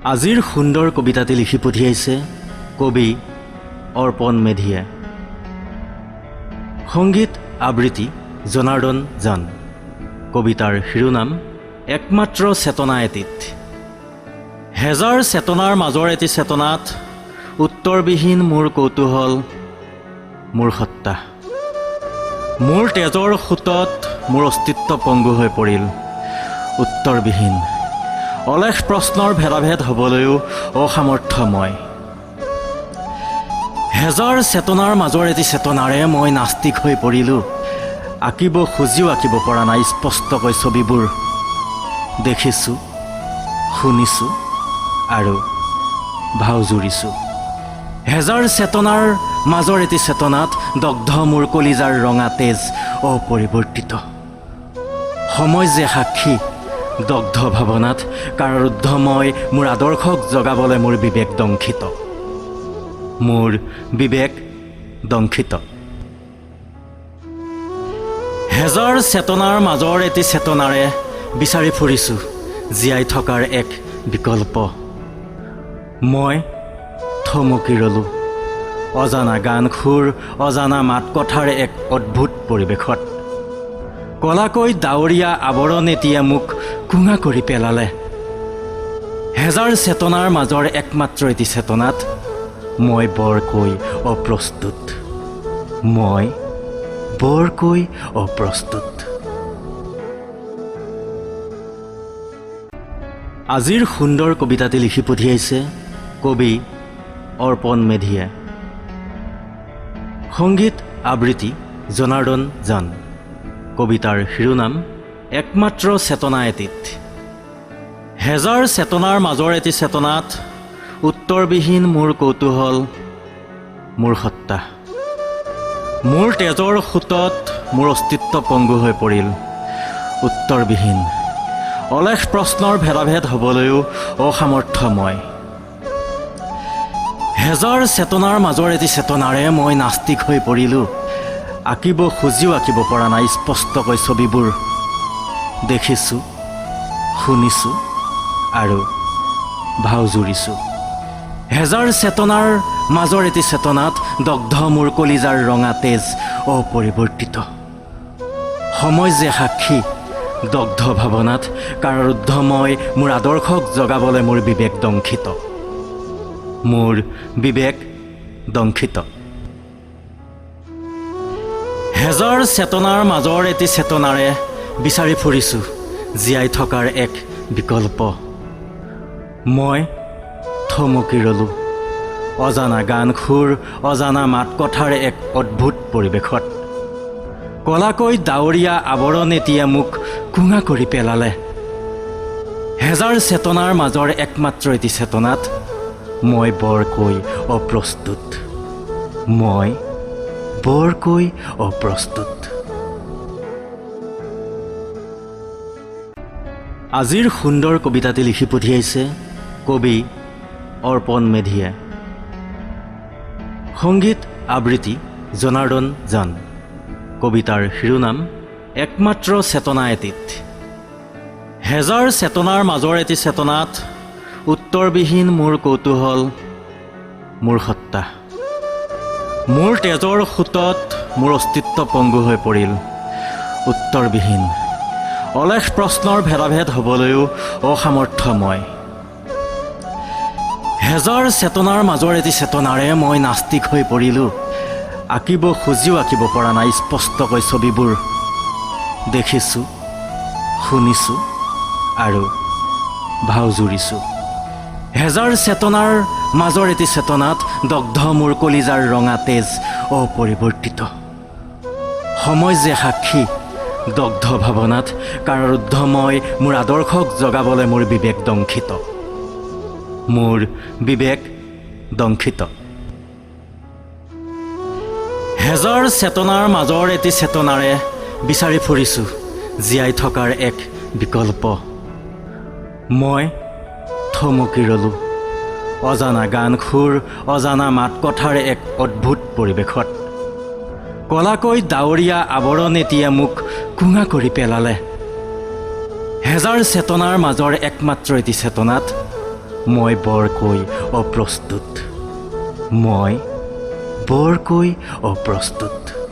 আজিৰ সুন্দৰ কবিতাটি লিখি পঠিয়াইছে কবি অৰ্পণ মেধিয়ে। সংগীত আবৃত্তি জনাৰ্দন জান। কবিতাৰ শিৰোনাম একমাত্ৰ চেতনা এটিত। হেজাৰ চেতনাৰ মাজৰ এটি চেতনাত উত্তৰবিহীন মোৰ কৌতূহল, মোৰ সত্তা। মোৰ তেজৰ সোঁতত মোৰ অস্তিত্ব পংগু হৈ পৰিল, উত্তৰবিহীন। অলেখ প্ৰশ্নৰ ভেদাভেদ হ'বলৈও অসামৰ্থ্য মই। হেজাৰ চেতনাৰ মাজৰ এটি চেতনাৰে মই নাস্তিক হৈ পৰিলোঁ। আঁকিব খুজিও আঁকিব পৰা নাই স্পষ্টকৈ ছবিবোৰ। দেখিছোঁ, শুনিছোঁ আৰু ভাও জুৰিছোঁ। হেজাৰ চেতনাৰ মাজৰ এটি চেতনাত দগ্ধ মোৰ কলিজাৰ ৰঙা তেজ অপৰিৱৰ্তিত। সময় যে সাক্ষী দগ্ধ ভাৱনাত কাৰাৰুদ্ধ মই, মোৰ আদৰ্শক জগাবলৈ মোৰ বিবেক দংশিত, মোৰ বিবেক দংশিত। হেজাৰ চেতনাৰ মাজৰ এটি চেতনাৰে বিচাৰি ফুৰিছোঁ জীয়াই থকাৰ এক বিকল্প। মই থমকি ৰ'লোঁ অজানা গান সুৰ, অজানা মাত কথাৰ এক অদ্ভুত পৰিৱেশত। কলাকৈ ডাৱৰীয়া আৱৰণ এটিয়ে মোক কোঙা কৰি পেলালে। হেজাৰ চেতনাৰ মাজৰ একমাত্ৰ এটি চেতনাত মই বৰকৈ অপ্ৰস্তুত, মই বৰকৈ অপ্ৰস্তুত। আজিৰ সুন্দৰ কবিতাটি লিখি পঠিয়াইছে কবি অৰ্পণ মেধিয়ে। সংগীত আবৃত্তি জনাৰ্দন জান। কবিতাৰ শিৰোনাম একমাত্ৰ চেতনা এটিত। হেজাৰ চেতনাৰ মাজৰ এটি চেতনাত উত্তৰবিহীন মোৰ কৌতূহল, মোৰ সত্তা। মোৰ তেজৰ সোঁতত মোৰ অস্তিত্ব পংগু হৈ পৰিল, উত্তৰবিহীন। অলেখ প্ৰশ্নৰ ভেদাভেদ হ'বলৈও অসামৰ্থ্য মই। হেজাৰ চেতনাৰ মাজৰ এটি চেতনাৰে মই নাস্তিক হৈ পৰিলোঁ। আঁকিব খুজিও আঁকিব পৰা নাই স্পষ্টকৈ ছবিবোৰ। দেখিছোঁ, শুনিছোঁ আৰু ভাও জুৰিছোঁ। হেজাৰ চেতনাৰ মাজৰ এটি চেতনাত দগ্ধ মোৰ কলিজাৰ ৰঙা তেজ অপৰিৱৰ্তিত। সময় যে সাক্ষী দগ্ধ ভাৱনাত কাৰাৰুদ্ধ মই, মোৰ আদৰ্শক জগাবলৈ মোৰ বিবেক দংশিত, মোৰ বিবেক দংশিত। হেজাৰ চেতনাৰ মাজৰ এটি চেতনাৰে বিচাৰি ফুৰিছোঁ জীয়াই থকাৰ এক বিকল্প। মই থমকি ৰ'লোঁ অজানা গান সুৰ, অজানা মাত কথাৰ এক অদ্ভুত পৰিৱেশত। কলাকৈ ডাৱৰীয়া আৱৰণ এটিয়ে মোক কোঙা কৰি পেলালে। হেজাৰ চেতনাৰ মাজৰ একমাত্ৰ এটি চেতনাত মই বৰকৈ অপ্ৰস্তুত, মই বৰকৈ অপ্ৰস্তুত। আজিৰ সুন্দৰ কবিতাটি লিখি পঠিয়াইছে কবি অৰ্পণ মেধিয়ে। সংগীত আবৃত্তি জনাৰ্দন জান। কবিতাৰ শিৰোনাম একমাত্ৰ চেতনা এটিত। হেজাৰ চেতনাৰ মাজৰ এটি চেতনাত উত্তৰবিহীন মোৰ কৌতূহল, মোৰ সত্তা। মোৰ তেজৰ সোঁতত মোৰ অস্তিত্ব পংগু হৈ পৰিল, উত্তৰবিহীন। অলেখ প্ৰশ্নৰ ভেদাভেদ হ'বলৈও অসামৰ্থ্য মই। হেজাৰ চেতনাৰ মাজৰ এটি চেতনাৰে মই নাস্তিক হৈ পৰিলোঁ। আঁকিব খুজিও আঁকিব পৰা নাই স্পষ্টকৈ ছবিবোৰ। দেখিছোঁ, শুনিছোঁ আৰু ভাও জুৰিছোঁ। হেজাৰ চেতনাৰ মাজৰ এটি চেতনাত দগ্ধ মোৰ কলিজাৰ ৰঙা তেজ অপৰিৱৰ্তিত। সময় যে সাক্ষী দগ্ধ ভাৱনাত কাৰাৰুদ্ধ মই, মোৰ আদৰ্শক জগাবলৈ মোৰ বিবেক দংশিত, মোৰ বিবেক দংশিত। হেজাৰ চেতনাৰ মাজৰ এটি চেতনাৰে বিচাৰি ফুৰিছোঁ জীয়াই থকাৰ এক বিকল্প। মই থমকি ৰ'লোঁ অজানা গান সুৰ, অজানা মাত কথাৰ এক অদ্ভুত পৰিৱেশত। কলাকৈ ডাৱৰীয়া আৱৰণ এটিয়ে মোক কোঙা কৰি পেলালে। হেজাৰ চেতনাৰ মাজৰ একমাত্ৰ এটি চেতনাত মই বৰকৈ অপ্ৰস্তুত। মই বৰকৈ অপ্ৰস্তুত।